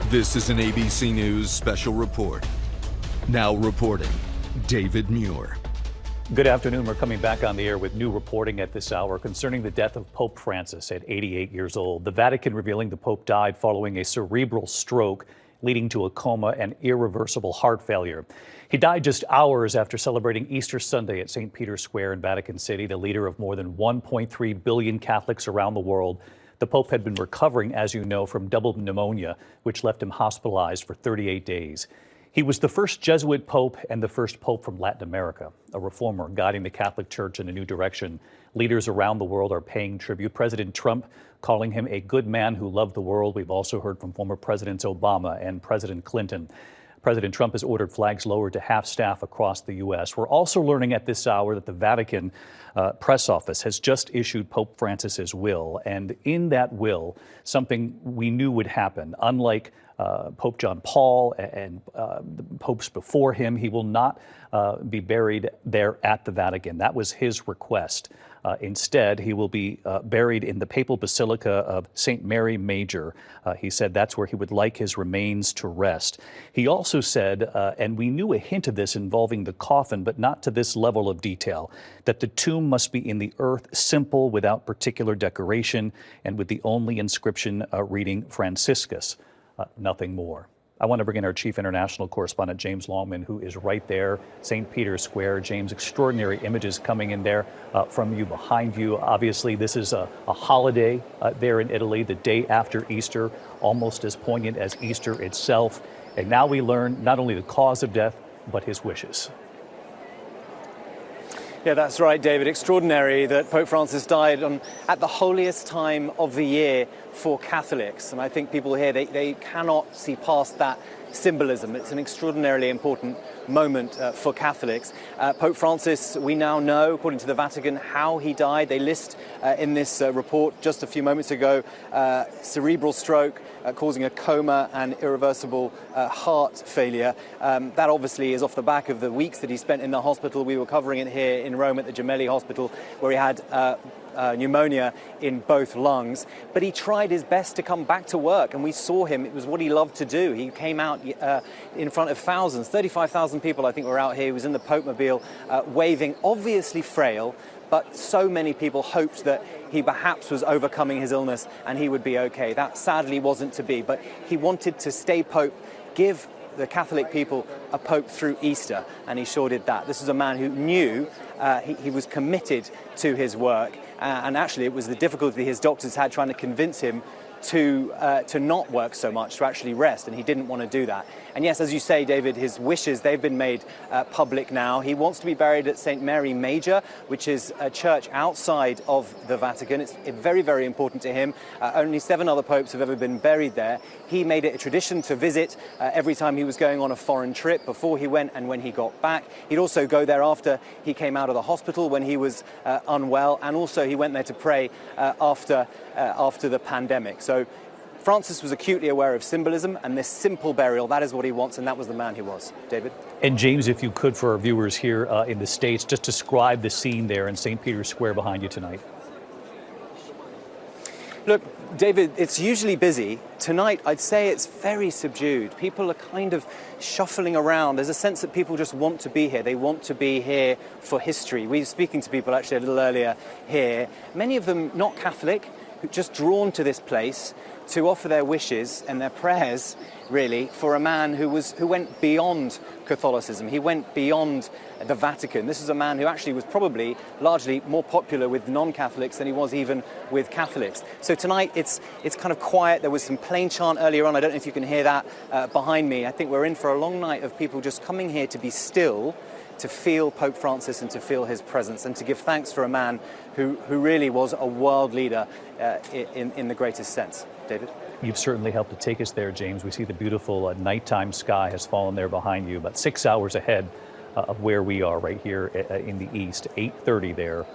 This is an ABC News special report. Now reporting, David Muir. Good afternoon. We're coming back on the air with new reporting at this hour concerning the death of Pope Francis at 88 years old. The Vatican revealing the Pope died following a cerebral stroke, leading to a coma and irreversible heart failure. He died just hours after celebrating Easter Sunday at St. Peter's Square in Vatican City, the leader of more than 1.3 billion Catholics around the world. The Pope had been recovering, as you know, from double pneumonia, which left him hospitalized for 38 days. He was the first Jesuit Pope and the first Pope from Latin America, a reformer guiding the Catholic Church in a new direction. Leaders around the world are paying tribute. President Trump calling him a good man who loved the world. We've also heard from former Presidents Obama and President Clinton. President Trump has ordered flags lowered to half staff across the U.S. We're also learning at this hour that the Vatican press office has just issued Pope Francis's will. And in that will, something we knew would happen. Unlike Pope John Paul and the popes before him, he will not be buried there at the Vatican. That was his request. Instead, he will be buried in the papal Basilica of St. Mary Major. He said that's where he would like his remains to rest. He also said, and we knew a hint of this involving the coffin, but not to this level of detail, that the tomb must be in the earth, simple, without particular decoration, and with the only inscription reading Franciscus, nothing more. I want to bring in our chief international correspondent, James Longman, who is right there, St. Peter's Square. James, extraordinary images coming in there from you, behind you. Obviously, this is a holiday there in Italy, the day after Easter, almost as poignant as Easter itself. And now we learn not only the cause of death, but his wishes. Yeah, that's right, David. Extraordinary that Pope Francis died at the holiest time of the year for Catholics. And I think people here, they cannot see past that symbolism. It's an extraordinarily important moment for Catholics. Pope Francis, we now know, according to the Vatican, how he died. They list in this report just a few moments ago, cerebral stroke, causing a coma and irreversible heart failure. That obviously is off the back of the weeks that he spent in the hospital. We were covering it here in Rome at the Gemelli Hospital, where he had pneumonia in both lungs, but he tried his best to come back to work, and we saw him. It was what he loved to do. He came out in front of thousands, 35,000 people I think were out here. He was in the Pope-mobile waving, obviously frail, but so many people hoped that he perhaps was overcoming his illness and he would be okay. That sadly wasn't to be, but he wanted to stay Pope, give the Catholic people a Pope through Easter, and he sure did that. This is a man who knew he was committed to his work, and actually it was the difficulty his doctors had trying to convince him to not work so much, to actually rest, and he didn't want to do that. And yes, as you say, David, his wishes, they've been made public now. He wants to be buried at St. Mary Major, which is a church outside of the Vatican. It's very, very important to him. Only 7 other popes have ever been buried there. He made it a tradition to visit every time he was going on a foreign trip, before he went and when he got back. He'd also go there after he came out of the hospital when he was unwell, and also he went there to pray after the pandemic. So Francis was acutely aware of symbolism, and this simple burial, that is what he wants, and that was the man he was. David? And James, if you could, for our viewers here in the States, just describe the scene there in St. Peter's Square behind you tonight. Look, David, it's usually busy. Tonight, I'd say it's very subdued. People are kind of shuffling around. There's a sense that people just want to be here. They want to be here for history. We were speaking to people actually a little earlier here, many of them not Catholic, who just drawn to this place to offer their wishes and their prayers, really, for a man who went beyond Catholicism. He went beyond the Vatican. This is a man who actually was probably largely more popular with non-Catholics than he was even with Catholics. So tonight it's kind of quiet. There was some plain chant earlier on. I don't know if you can hear that behind me. I think we're in for a long night of people just coming here to be still, to feel Pope Francis and to feel his presence, and to give thanks for a man who really was a world leader in the greatest sense. David? You've certainly helped to take us there, James. We see the beautiful nighttime sky has fallen there behind you, about 6 hours ahead of where we are right here in the east, 8:30 there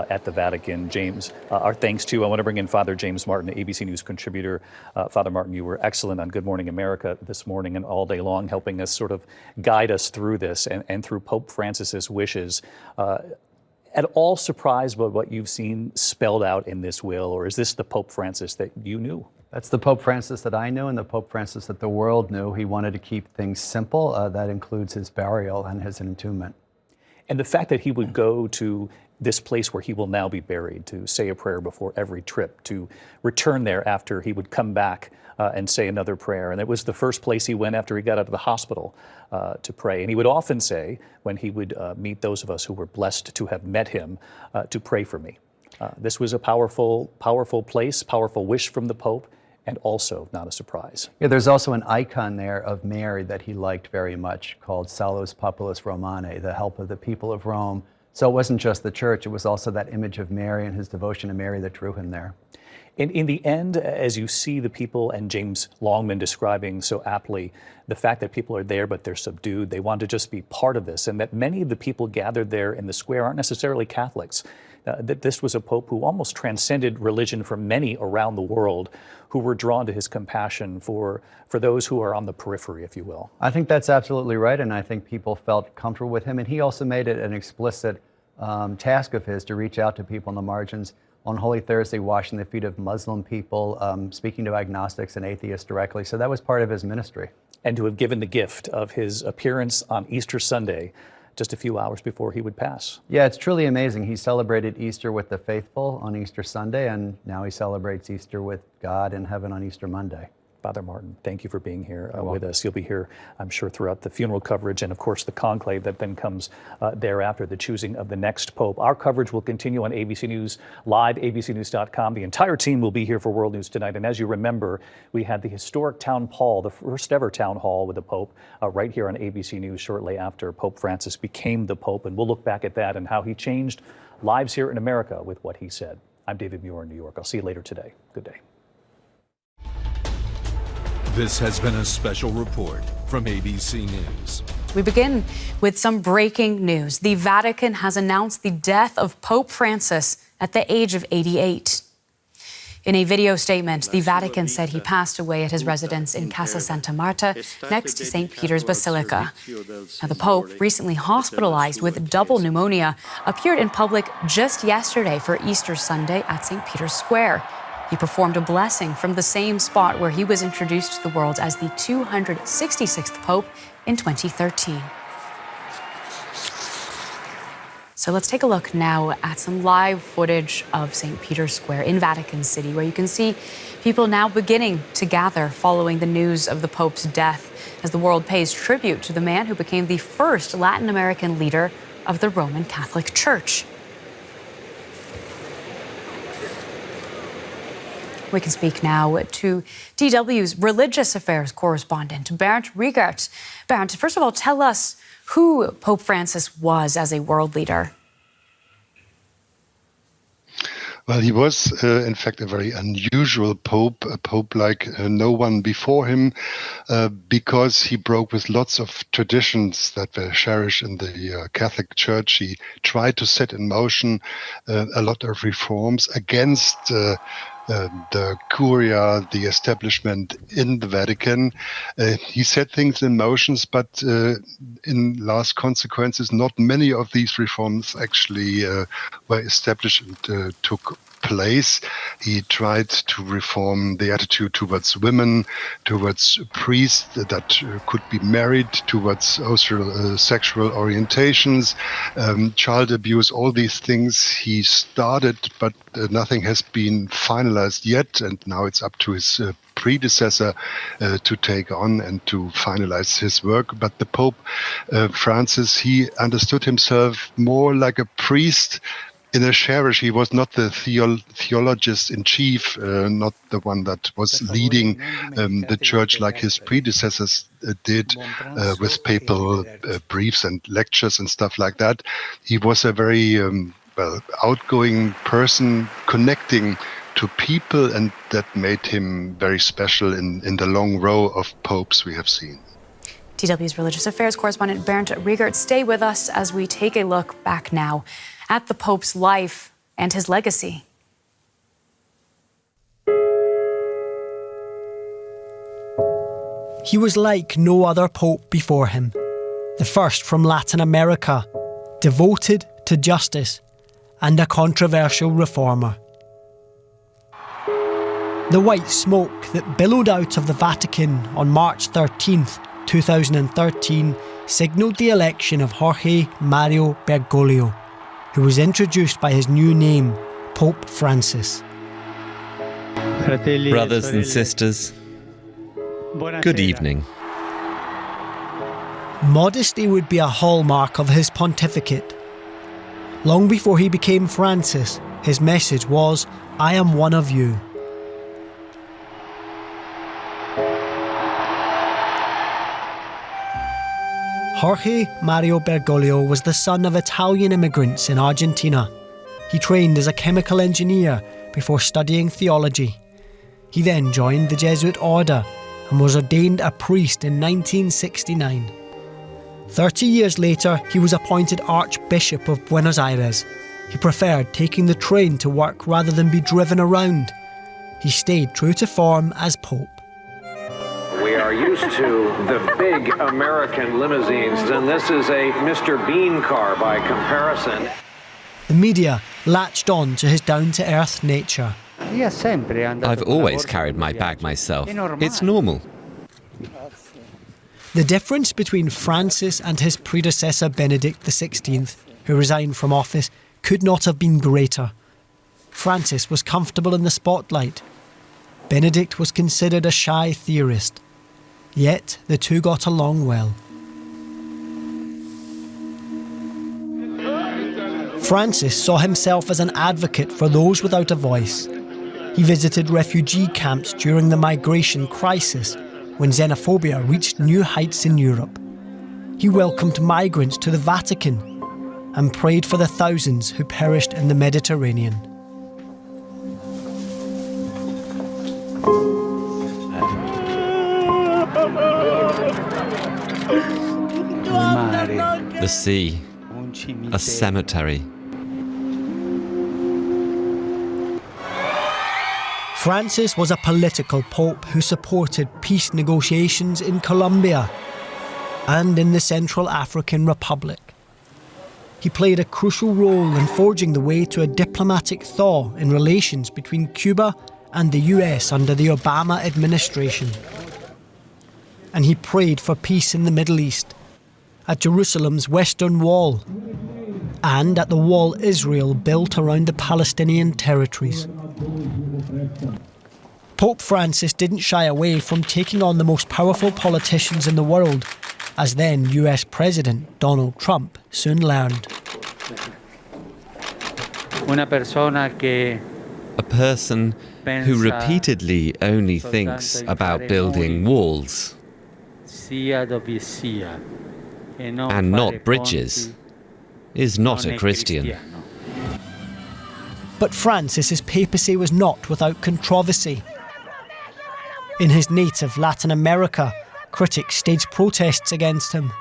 at the Vatican. James, our thanks to, I want to bring in Father James Martin, ABC News contributor. Father Martin, you were excellent on Good Morning America this morning and all day long, helping us sort of guide us through this and through Pope Francis's wishes. At all surprised by what you've seen spelled out in this will, or is this the Pope Francis that you knew? That's the Pope Francis that I knew and the Pope Francis that the world knew. He wanted to keep things simple. That includes his burial and his entombment. And the fact that he would go to this place where he will now be buried, to say a prayer before every trip, to return there after he would come back and say another prayer. And it was the first place he went after he got out of the hospital to pray. And he would often say, when he would meet those of us who were blessed to have met him, to pray for me. This was a powerful place, powerful wish from the Pope, and also not a surprise. Yeah, there's also an icon there of Mary that he liked very much called Salus Populus Romane, the help of the people of Rome. So it wasn't just the church, it was also that image of Mary and his devotion to Mary that drew him there. In the end, as you see the people, and James Longman describing so aptly, the fact that people are there but they're subdued, they want to just be part of this, and that many of the people gathered there in the square aren't necessarily Catholics. That this was a pope who almost transcended religion for many around the world, who were drawn to his compassion for those who are on the periphery, if you will. I think that's absolutely right, and I think people felt comfortable with him, and he also made it an explicit task of his to reach out to people on the margins. On Holy Thursday, washing the feet of Muslim people, speaking to agnostics and atheists directly. So that was part of his ministry. And to have given the gift of his appearance on Easter Sunday, just a few hours before he would pass. Yeah, it's truly amazing. He celebrated Easter with the faithful on Easter Sunday, and now he celebrates Easter with God in heaven on Easter Monday. Father Martin, thank you for being here with us. You'll be here, I'm sure, throughout the funeral coverage and, of course, the conclave that then comes thereafter, the choosing of the next pope. Our coverage will continue on ABC News Live, abcnews.com. The entire team will be here for World News Tonight. And as you remember, we had the historic town hall, the first ever town hall with the Pope, right here on ABC News shortly after Pope Francis became the Pope. And we'll look back at that and how he changed lives here in America with what he said. I'm David Muir in New York. I'll see you later today. Good day. This has been a special report from ABC News. We begin with some breaking news. The Vatican has announced the death of Pope Francis at the age of 88. In a video statement, the Vatican said he passed away at his residence in Casa Santa Marta, next to St. Peter's Basilica. Now, the Pope, recently hospitalized with double pneumonia, appeared in public just yesterday for Easter Sunday at St. Peter's Square. He performed a blessing from the same spot where he was introduced to the world as the 266th Pope in 2013. So let's take a look now at some live footage of St. Peter's Square in Vatican City, where you can see people now beginning to gather following the news of the Pope's death, as the world pays tribute to the man who became the first Latin American leader of the Roman Catholic Church. We can speak now to DW's religious affairs correspondent, Bernd Riegert. Bernd, first of all, tell us who Pope Francis was as a world leader. Well, he was, in fact, a very unusual pope, a pope like no one before him, because he broke with lots of traditions that were cherished in the Catholic Church. He tried to set in motion a lot of reforms against the Curia, the establishment in the Vatican. He set things in motions, but in last consequences, not many of these reforms actually were established and took place. He tried to reform the attitude towards women, towards priests that could be married, towards also sexual orientations, child abuse, all these things he started, but nothing has been finalized yet, and now it's up to his predecessor to take on and to finalize his work. But the Pope Francis, he understood himself more like a priest in a cherish. He was not the theologist in chief, not the one that was leading the church like his predecessors did with papal briefs and lectures and stuff like that. He was a very outgoing person, connecting to people, and that made him very special in the long row of popes we have seen. DW's religious affairs correspondent Bernd Riegert, stay with us as we take a look back now at the Pope's life and his legacy. He was like no other pope before him, the first from Latin America, devoted to justice and a controversial reformer. The white smoke that billowed out of the Vatican on March 13th, 2013 signalled the election of Jorge Mario Bergoglio, who was introduced by his new name, Pope Francis. Brothers and sisters, good evening. Modesty would be a hallmark of his pontificate. Long before he became Francis, his message was, "I am one of you." Jorge Mario Bergoglio was the son of Italian immigrants in Argentina. He trained as a chemical engineer before studying theology. He then joined the Jesuit order and was ordained a priest in 1969. 30 years later, he was appointed Archbishop of Buenos Aires. He preferred taking the train to work rather than be driven around. He stayed true to form as Pope. We are used to the big American limousines, and this is a Mr. Bean car by comparison. The media latched on to his down-to-earth nature. I've always carried my bag myself. It's normal. The difference between Francis and his predecessor Benedict XVI, who resigned from office, could not have been greater. Francis was comfortable in the spotlight. Benedict was considered a shy theorist. Yet the two got along well. Francis saw himself as an advocate for those without a voice. He visited refugee camps during the migration crisis, when xenophobia reached new heights in Europe. He welcomed migrants to the Vatican and prayed for the thousands who perished in the Mediterranean. The sea, a cemetery. Francis was a political pope who supported peace negotiations in Colombia and in the Central African Republic. He played a crucial role in forging the way to a diplomatic thaw in relations between Cuba and the US under the Obama administration. And he prayed for peace in the Middle East, at Jerusalem's Western Wall, and at the wall Israel built around the Palestinian territories. Pope Francis didn't shy away from taking on the most powerful politicians in the world, as then US President Donald Trump soon learned. A person who repeatedly only thinks about building walls and not bridges is not a Christian. But Francis's papacy was not without controversy. In his native Latin America, critics staged protests against him.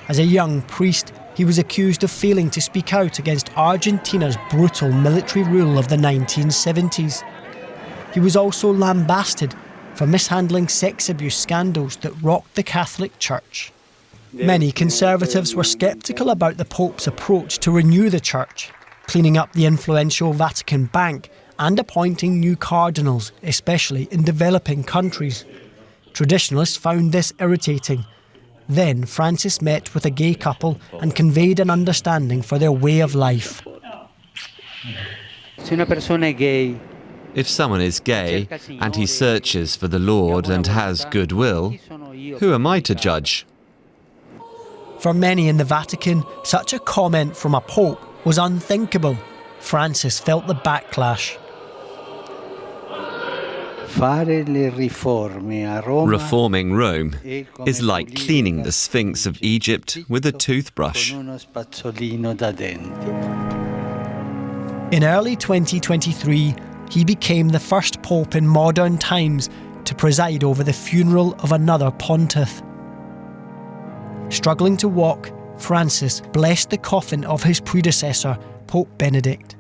As a young priest, he was accused of failing to speak out against Argentina's brutal military rule of the 1970s. He was also lambasted for mishandling sex abuse scandals that rocked the Catholic Church. Many conservatives were sceptical about the Pope's approach to renew the Church, cleaning up the influential Vatican Bank and appointing new cardinals, especially in developing countries. Traditionalists found this irritating. Then Francis met with a gay couple and conveyed an understanding for their way of life. If someone is gay and he searches for the Lord and has goodwill, who am I to judge? For many in the Vatican, such a comment from a pope was unthinkable. Francis felt the backlash. Reforming Rome is like cleaning the Sphinx of Egypt with a toothbrush. In early 2023, he became the first pope in modern times to preside over the funeral of another pontiff. Struggling to walk, Francis blessed the coffin of his predecessor, Pope Benedict.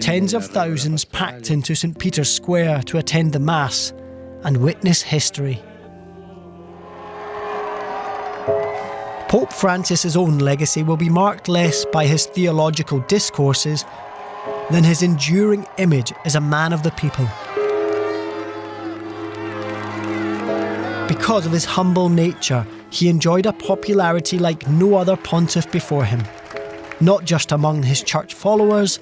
Tens of thousands packed into St. Peter's Square to attend the Mass and witness history. Pope Francis's own legacy will be marked less by his theological discourses than his enduring image as a man of the people. Because of his humble nature, he enjoyed a popularity like no other pontiff before him, not just among his church followers,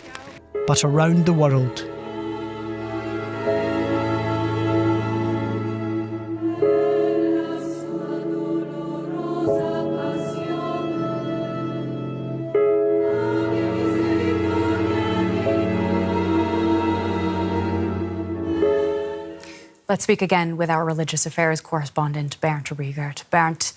but around the world. Let's speak again with our religious affairs correspondent, Bernd Riegert. Bernd,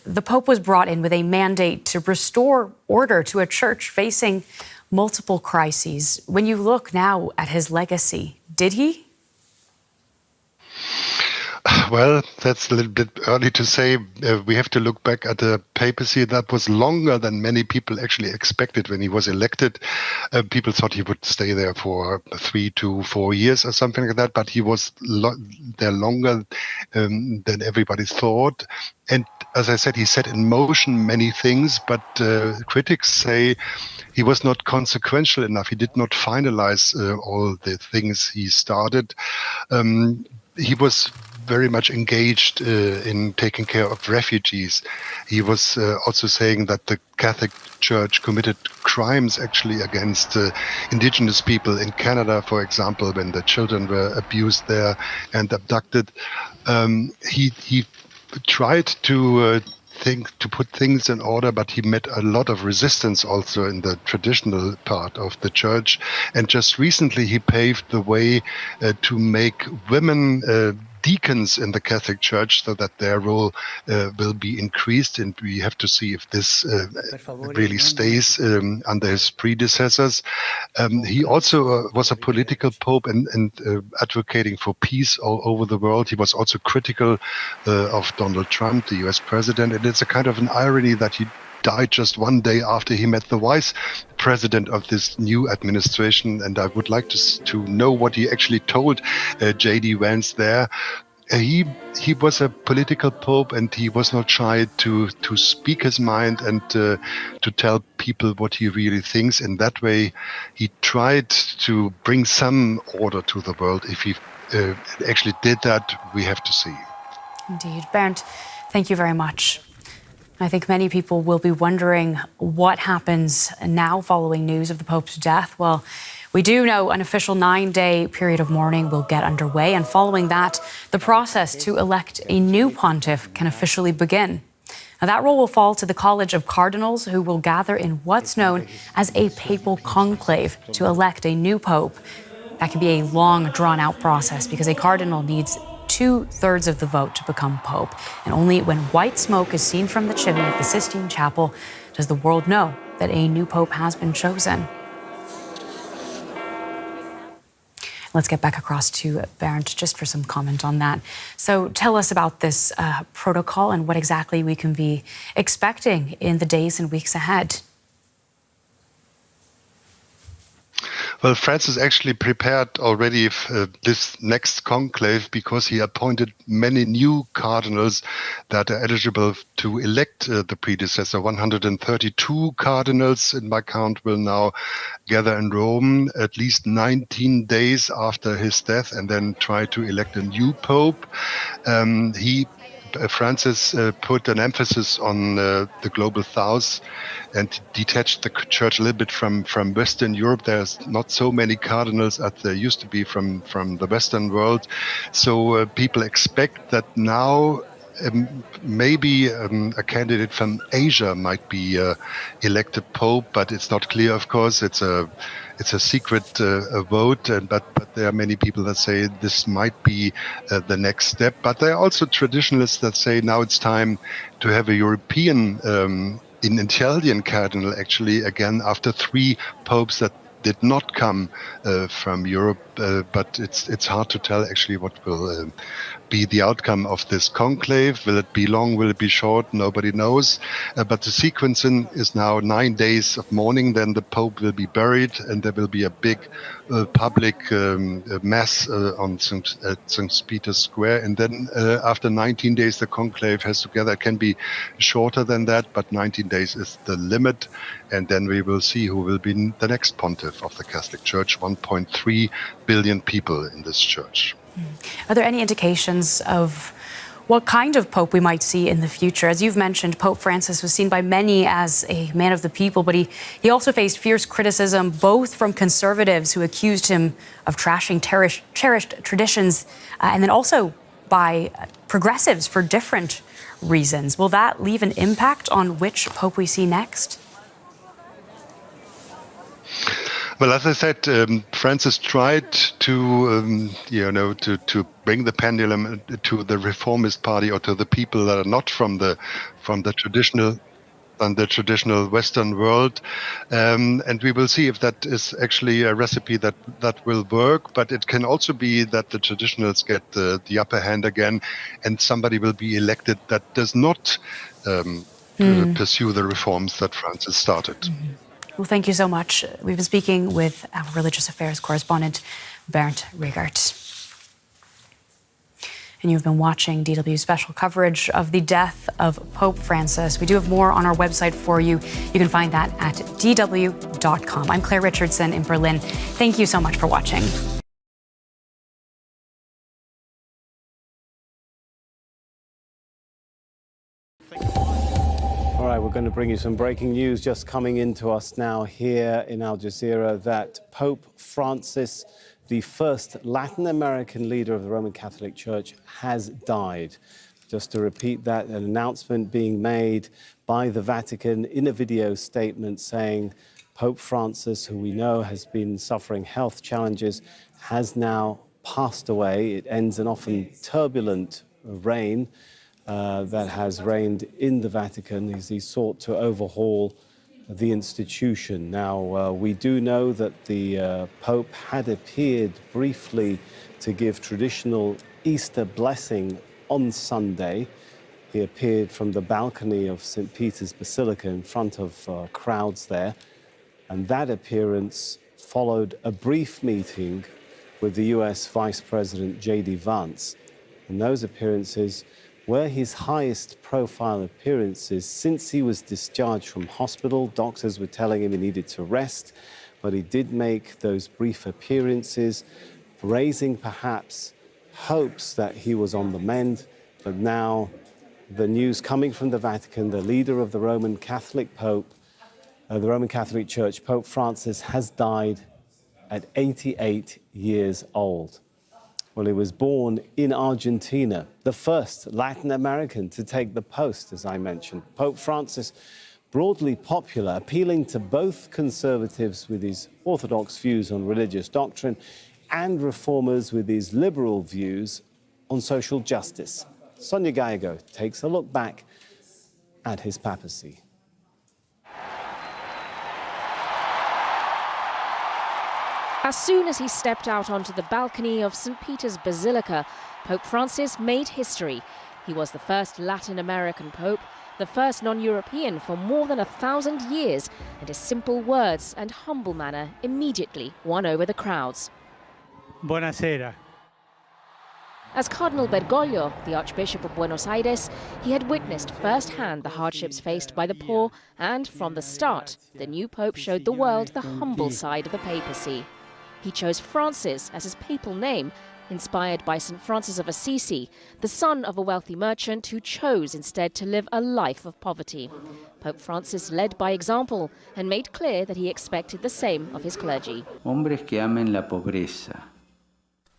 the Pope was brought in with a mandate to restore order to a church facing multiple crises. When you look now at his legacy, did he? Well, that's a little bit early to say. We have to look back at the papacy that was longer than many people actually expected when he was elected. People thought he would stay there for 3 to 4 years or something like that, but he was there longer than everybody thought. And as I said, he set in motion many things, but critics say he was not consequential enough. He did not finalize all the things he started. He was very much engaged in taking care of refugees. He was also saying that the Catholic Church committed crimes actually against indigenous people in Canada, for example, when the children were abused there and abducted. He tried to put things in order, but he met a lot of resistance also in the traditional part of the church. And just recently he paved the way to make women deacons in the Catholic Church so that their role will be increased, and we have to see if this really stays under his predecessors. He also was a political pope and advocating for peace all over the world. He was also critical of Donald Trump, the US president, and it's a kind of an irony that he died just one day after he met the vice president of this new administration. And I would like to know what he actually told J.D. Vance there. He was a political pope, and he was not shy to speak his mind and to tell people what he really thinks. In that way, he tried to bring some order to the world. If he actually did that, we have to see. Indeed. Bernd, thank you very much. I think many people will be wondering what happens now following news of the Pope's death. Well, we do know an official 9-day period of mourning will get underway, and following that, the process to elect a new pontiff can officially begin. Now, that role will fall to the College of Cardinals, who will gather in what's known as a papal conclave to elect a new pope. That can be a long, drawn-out process because a cardinal needs 2/3 of the vote to become pope. And only when white smoke is seen from the chimney of the Sistine Chapel does the world know that a new pope has been chosen. Let's get back across to Bernd just for some comment on that. So tell us about this protocol and what exactly we can be expecting in the days and weeks ahead. Well, Francis actually prepared already this next conclave because he appointed many new cardinals that are eligible to elect the predecessor. 132 cardinals, in my count, will now gather in Rome at least 19 days after his death and then try to elect a new pope. Francis put an emphasis on the global south and detached the church a little bit from Western Europe. There's not so many cardinals as there used to be from the Western world. So people expect that now maybe a candidate from Asia might be elected pope, but it's not clear, of course. It's a secret vote, but there are many people that say this might be the next step. But there are also traditionalists that say now it's time to have a European, an Italian cardinal, actually, again, after 3 popes that did not come from Europe, but it's hard to tell actually what will be the outcome of this conclave. Will it be long? Will it be short? Nobody knows. But the sequencing is now 9 days of mourning. Then the Pope will be buried, and there will be a big public mass on St. Peter's Square. And then after 19 days, the conclave has together. It can be shorter than that, but 19 days is the limit. And then we will see who will be the next pontiff of the Catholic Church. 1.3 billion people in this church. Are there any indications of what kind of pope we might see in the future? As you've mentioned, Pope Francis was seen by many as a man of the people, but he also faced fierce criticism, both from conservatives who accused him of trashing cherished traditions, and then also by progressives for different reasons. Will that leave an impact on which pope we see next? Well, as I said, Francis tried to, to bring the pendulum to the reformist party or to the people that are not from the traditional Western world, and we will see if that is actually a recipe that will work. But it can also be that the traditionals get the upper hand again, and somebody will be elected that does not pursue the reforms that Francis started. Mm-hmm. Well, thank you so much. We've been speaking with our religious affairs correspondent, Bernd Riegert. And you've been watching DW's special coverage of the death of Pope Francis. We do have more on our website for you. You can find that at dw.com. I'm Claire Richardson in Berlin. Thank you so much for watching. All right, we're going to bring you some breaking news just coming into us now here in Al Jazeera that Pope Francis, the first Latin American leader of the Roman Catholic Church, has died. Just to repeat that, an announcement being made by the Vatican in a video statement saying Pope Francis, who we know has been suffering health challenges, has now passed away. It ends an often turbulent reign that has reigned in the Vatican as he sought to overhaul the institution. Now, we do know that the Pope had appeared briefly to give traditional Easter blessing on Sunday. He appeared from the balcony of St. Peter's Basilica in front of crowds there. And that appearance followed a brief meeting with the US Vice President J.D. Vance. And those appearances were his highest profile appearances since he was discharged from hospital. Doctors were telling him he needed to rest, but he did make those brief appearances, raising perhaps hopes that he was on the mend. But now the news coming from the Vatican, the leader of the Roman Catholic Church, Pope Francis, has died at 88 years old. Well, he was born in Argentina, the first Latin American to take the post, as I mentioned. Pope Francis, broadly popular, appealing to both conservatives with his orthodox views on religious doctrine and reformers with his liberal views on social justice. Sonia Gallego takes a look back at his papacy. As soon as he stepped out onto the balcony of St. Peter's Basilica, Pope Francis made history. He was the first Latin American pope, the first non-European for more than 1,000 years, and his simple words and humble manner immediately won over the crowds. Buonasera. As Cardinal Bergoglio, the Archbishop of Buenos Aires, he had witnessed firsthand the hardships faced by the poor, and from the start, the new pope showed the world the humble side of the papacy. He chose Francis as his papal name, inspired by St. Francis of Assisi, the son of a wealthy merchant who chose instead to live a life of poverty. Pope Francis led by example and made clear that he expected the same of his clergy. Hombres que amen la pobreza.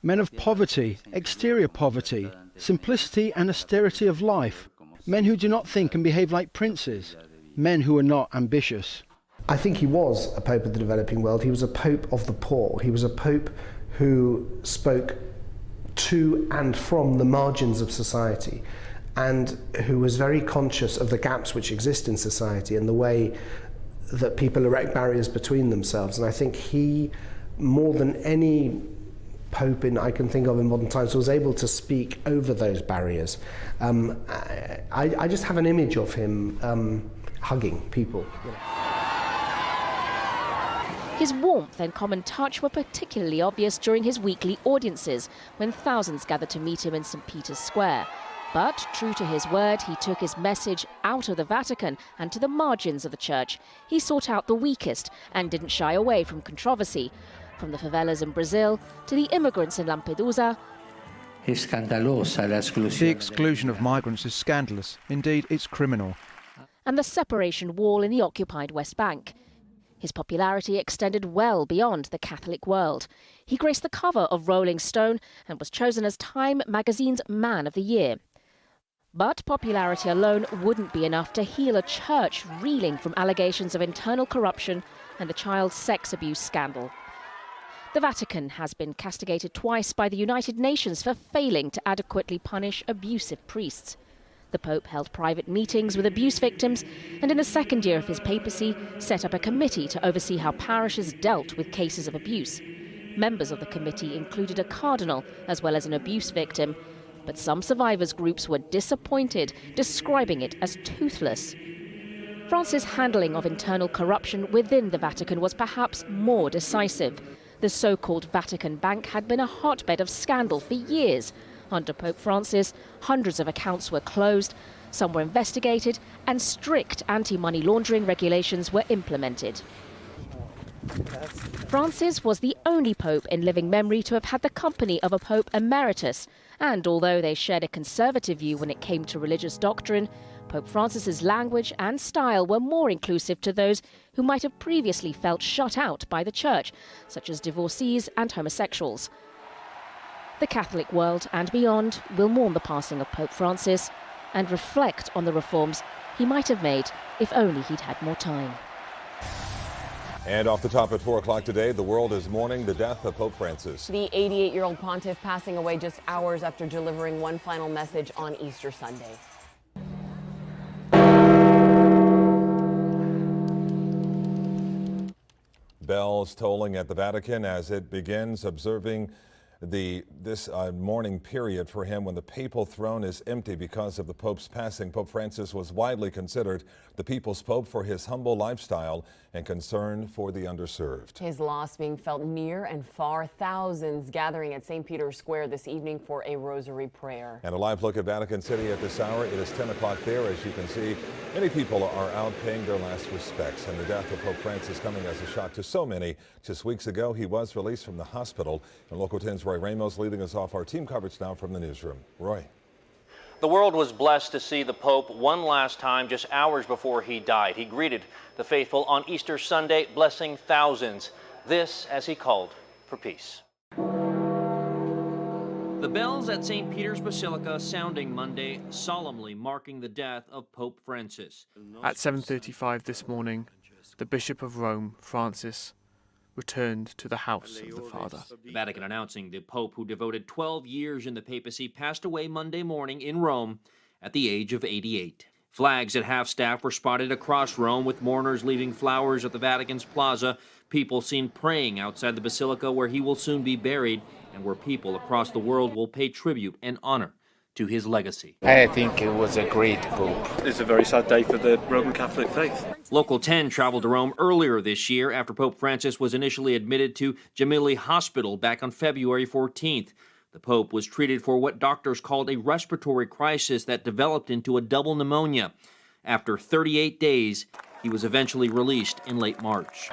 Men of poverty, exterior poverty, simplicity and austerity of life. Men who do not think and behave like princes. Men who are not ambitious. I think he was a pope of the developing world. He was a pope of the poor. He was a pope who spoke to and from the margins of society, and who was very conscious of the gaps which exist in society and the way that people erect barriers between themselves. And I think he, more than any Pope I can think of in modern times, was able to speak over those barriers. I just have an image of him hugging people. You know. His warmth and common touch were particularly obvious during his weekly audiences, when thousands gathered to meet him in St. Peter's Square. But, true to his word, he took his message out of the Vatican and to the margins of the church. He sought out the weakest and didn't shy away from controversy. From the favelas in Brazil to the immigrants in Lampedusa. The exclusion of migrants is scandalous. Indeed, it's criminal. And the separation wall in the occupied West Bank. His popularity extended well beyond the Catholic world. He graced the cover of Rolling Stone and was chosen as Time magazine's Man of the Year. But popularity alone wouldn't be enough to heal a church reeling from allegations of internal corruption and the child sex abuse scandal. The Vatican has been castigated twice by the United Nations for failing to adequately punish abusive priests. The Pope held private meetings with abuse victims and in the second year of his papacy set up a committee to oversee how parishes dealt with cases of abuse. Members of the committee included a cardinal as well as an abuse victim, but some survivors groups were disappointed, describing it as toothless. Francis' handling of internal corruption within the Vatican was perhaps more decisive. The so-called Vatican Bank had been a hotbed of scandal for years. Under Pope Francis, hundreds of accounts were closed, some were investigated, and strict anti-money laundering regulations were implemented. Francis was the only pope in living memory to have had the company of a Pope Emeritus, and although they shared a conservative view when it came to religious doctrine, Pope Francis's language and style were more inclusive to those who might have previously felt shut out by the Church, such as divorcees and homosexuals. The Catholic world and beyond will mourn the passing of Pope Francis and reflect on the reforms he might have made if only he'd had more time. And off the top at 4 o'clock today, the world is mourning the death of Pope Francis. The 88-year-old pontiff passing away just hours after delivering one final message on Easter Sunday. Bells tolling at the Vatican as it begins observing this mourning period for him when the papal throne is empty because of the Pope's passing. Pope Francis was widely considered the people's Pope for his humble lifestyle and concern for the underserved. His loss being felt near and far, thousands gathering at St. Peter's Square this evening for a rosary prayer. And a live look at Vatican City at this hour. It is 10 o'clock there. As you can see, many people are out paying their last respects. And the death of Pope Francis coming as a shock to so many. Just weeks ago, he was released from the hospital. And Local 10's Roy Ramos leading us off our team coverage now from the newsroom. Roy. The world was blessed to see the Pope one last time just hours before he died. He greeted the faithful on Easter Sunday, blessing thousands. This as he called for peace. The bells at St. Peter's Basilica sounding Monday, solemnly marking the death of Pope Francis. At 7:35 this morning, the Bishop of Rome, Francis, returned to the house of the Father. The Vatican announcing the Pope, who devoted 12 years in the papacy, passed away Monday morning in Rome at the age of 88. Flags at half-staff were spotted across Rome, with mourners leaving flowers at the Vatican's plaza, people seen praying outside the Basilica where he will soon be buried, and where people across the world will pay tribute and honor to his legacy. I think it was a great Pope. It's a very sad day for the Roman Catholic faith. Local 10 traveled to Rome earlier this year after Pope Francis was initially admitted to Gemelli Hospital back on February 14th. The Pope was treated for what doctors called a respiratory crisis that developed into a double pneumonia. After 38 days, he was eventually released in late March.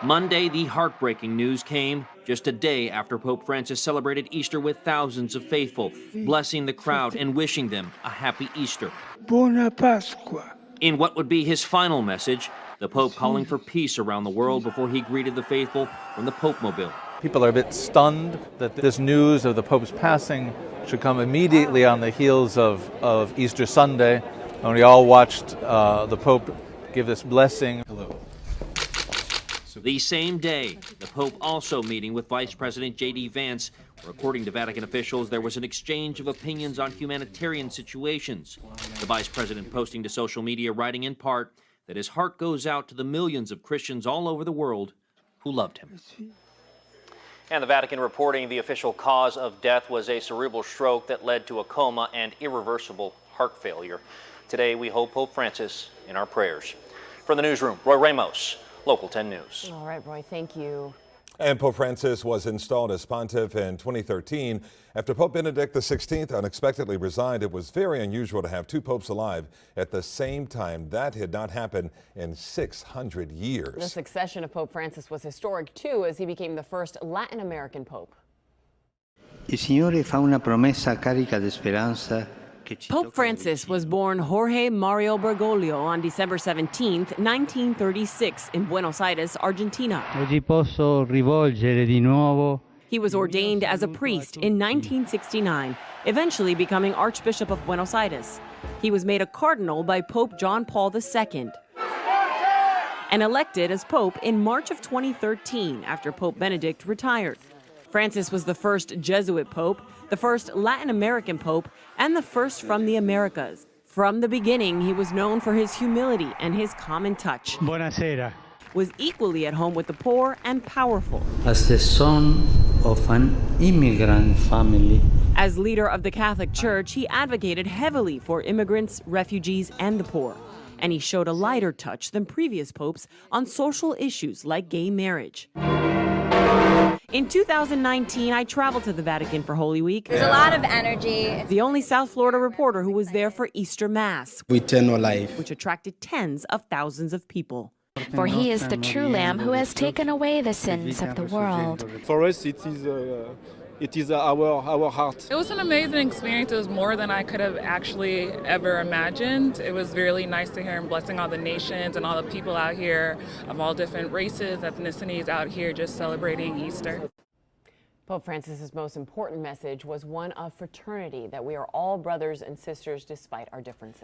Monday, the heartbreaking news came just a day after Pope Francis celebrated Easter with thousands of faithful, blessing the crowd and wishing them a happy Easter. Buona Pasqua. In what would be his final message, the Pope calling for peace around the world before he greeted the faithful from the Pope-mobile. People are a bit stunned that this news of the Pope's passing should come immediately on the heels of Easter Sunday, and we all watched the Pope give this blessing. Hello. The same day, the Pope also meeting with Vice President J.D. Vance, where, according to Vatican officials, there was an exchange of opinions on humanitarian situations. The Vice President posting to social media, writing in part, that his heart goes out to the millions of Christians all over the world who loved him. And the Vatican reporting the official cause of death was a cerebral stroke that led to a coma and irreversible heart failure. Today, we hold Pope Francis in our prayers. From the newsroom, Roy Ramos, Local 10 News. All right, Roy, thank you. And Pope Francis was installed as pontiff in 2013 after Pope Benedict XVI unexpectedly resigned. It was very unusual to have two popes alive at the same time. That had not happened in 600 years. The succession of Pope Francis was historic, too, as he became the first Latin American pope. Il Signore fa una promessa carica di speranza. Pope Francis was born Jorge Mario Bergoglio on December 17, 1936, in Buenos Aires, Argentina. Oggi posso rivolgere di nuovo. He was ordained as a priest in 1969, eventually becoming Archbishop of Buenos Aires. He was made a cardinal by Pope John Paul II and elected as Pope in March of 2013 after Pope Benedict retired. Francis was the first Jesuit pope, the first Latin American pope, and the first from the Americas. From the beginning, he was known for his humility and his common touch. Buonasera. Was equally at home with the poor and powerful. As the son of an immigrant family. As leader of the Catholic Church, he advocated heavily for immigrants, refugees, and the poor. And he showed a lighter touch than previous popes on social issues like gay marriage. In 2019, I traveled to the Vatican for Holy Week. There's a lot of energy. The only South Florida reporter who was there for Easter Mass, eternal life, which attracted tens of thousands of people. For he is the true Lamb who has taken away the sins of the world. For us, it is our heart. It was an amazing experience. It was more than I could have actually ever imagined. It was really nice to hear him blessing all the nations and all the people out here of all different races, ethnicities out here just celebrating Easter. Pope Francis's most important message was one of fraternity, that we are all brothers and sisters despite our differences.